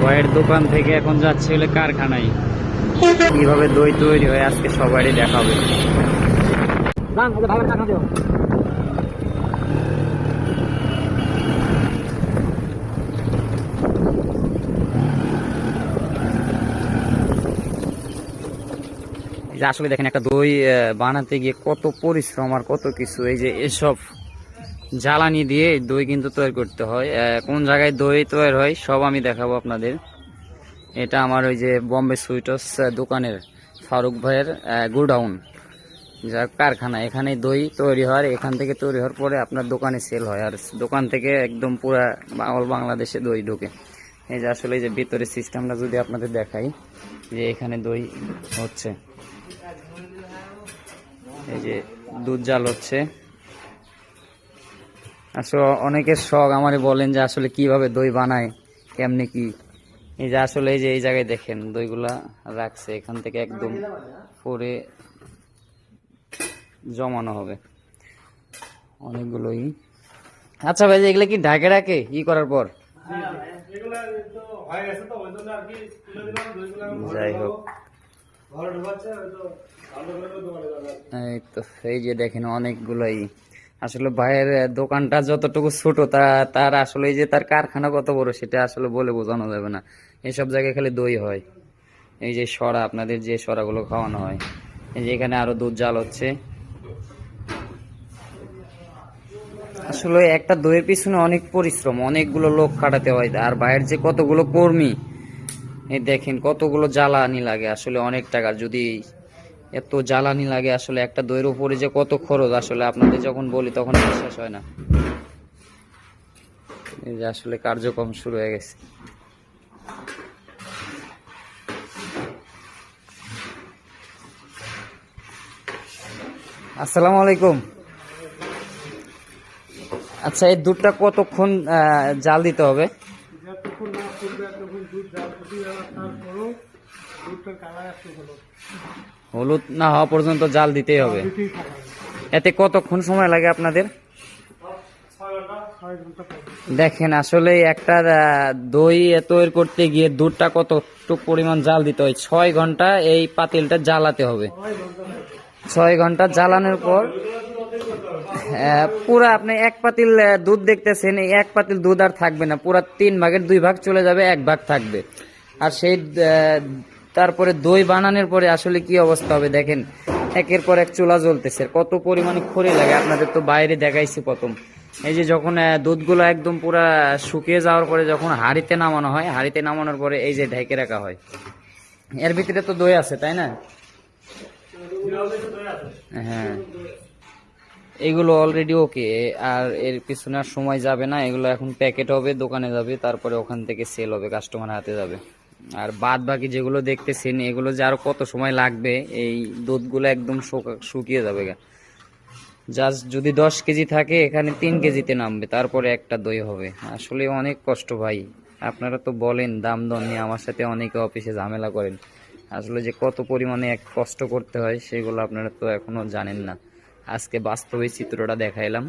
ভাইয়ের দোকান থেকে এখন যাচ্ছে হলে কারখানায়, কিভাবে দই তৈরি হয় আজকে সবারই দেখাবে। আসলে দেখেন একটা দই বানাতে গিয়ে কত পরিশ্রম আর কত কিছু, এই যে এসব জ্বালানি দিয়ে দই কিন্তু তৈরি করতে হয়। কোন জায়গায় দই তৈরি হয় সব আমি দেখাবো আপনাদের। এটা আমার ওই যে বম্বে সুইটস দোকানের ফারুক ভাইয়ের গোডাউন, যা কারখানা, এখানে দই তৈরি হয়। এখান থেকে তৈরি হওয়ার পরে আপনার দোকানে সেল হয়, আর দোকান থেকে একদম পুরা অল বাংলাদেশে দই ঢোকে। এই যে আসলে এই যে ভিতরে সিস্টেমটা যদি আপনাদের দেখাই, যে এখানে দই হচ্ছে, এই যে দুধ জাল হচ্ছে। আসলে অনেকের শখ, আমারে বলেন যে আসলে কিভাবে দই বানায়, কেমনে কি। এই যে আসলে এই যে এই জায়গায় দেখেন দইগুলা রাখছে, এখান থেকে একদম পরে জমানো হবে অনেকগুলোই। আচ্ছা ভাই, এগুলো কি ঢাকে রাখে ই করার পর? যাই হোক, এই তো এই যে দেখেন অনেকগুলোই। আসলে ভাইয়ের দোকানটা যতটুকু ছোট, তার আসলে এই যে তার কারখানা কত বড় সেটা আসলে বলে বোঝানো যাবে না। এইসব জায়গায় খালি দই হয়। এই যে সরা, আপনাদের যে সরাগুলো খাওয়ানো হয়, এই যে এখানে আরো দুধ জাল হচ্ছে। আসলে একটা দইয়ের পিছনে অনেক পরিশ্রম, অনেকগুলো লোক খাটাতে হয়, আর বাইরের যে কতগুলো কর্মী, এই দেখেন কতগুলো জ্বালানি লাগে, আসলে অনেক টাকা। যদি এত জ্বালানি লাগে, আসলে একটা দইয়ের উপরে যে কত খরচ, আসলে আপনাদের যখন বলি তখন বিশ্বাস হয় না। এই যে আসলে কার্যক্রম শুরু হয়ে গেছে। আসসালামু আলাইকুম। আচ্ছা, এই দুধটা কতক্ষণ জাল দিতে হবে? হলুদ না হওয়া পর্যন্ত জাল দিতেই হবে। এতে কতক্ষণ সময় লাগে আপনাদের? দেখেন আসলে একটা দই তৈরি করতে গিয়ে দুধটা কতটুকু পরিমাণ জাল দিতে হয়। 6 ঘন্টা এই পাতিলটা জ্বালাতে হবে। 6 ঘন্টা জ্বালানোর পর পুরা আপনি এক পাতিল দুধ দেখতেছেন, এই এক পাতিল দুধ আর থাকবে না, পুরা 3 ভাগের 2 ভাগ চলে যাবে, 1 ভাগ থাকবে। আর সেই তারপরে দই বানানোর পরে আসলে কি অবস্থা হবে দেখেন, একের পর এক চুলা জ্বলতেছে, কত পরিমাণে খড়ি লাগে। আপনাদের তো বাইরে দেখাইছি প্রথম। এই যে যখন দুধগুলো একদম পুরা শুকিয়ে যাওয়ার পরে যখন হাঁড়িতে নামানো হয়, হাঁড়িতে নামানোর পরে এই যে ঢেকে রাখা হয়। এর ভিতরে তো দই আছে তাই না? হ্যাঁ, এগুলো অলরেডি ওকে। আর এর পিছনে আর সময় যাবে না, এগুলো এখন প্যাকেট হবে, দোকানে যাবে, তারপরে ওখান থেকে সেল হবে, কাস্টমার হাতে যাবে। আর বাদ বাকি যেগুলো দেখতেছেন এগুলো যে আরো কত সময় লাগবে, এই দুধগুলো একদম শুকিয়ে যাবে। জাস্ট যদি 10 কেজি থাকে, এখানে 3 কেজিতে নামবে, তারপরে একটা দই হবে। আসলে অনেক কষ্ট ভাই। আপনারা তো বলেন দাম দর নিয়ে, আমার সাথে অনেকে অফিসে ঝামেলা করেন। আসলে যে কত পরিমাণে এক কষ্ট করতে হয় সেগুলো আপনারা তো এখনো জানেন না। আজকে বাস্তবে চিত্রটা দেখাইলাম।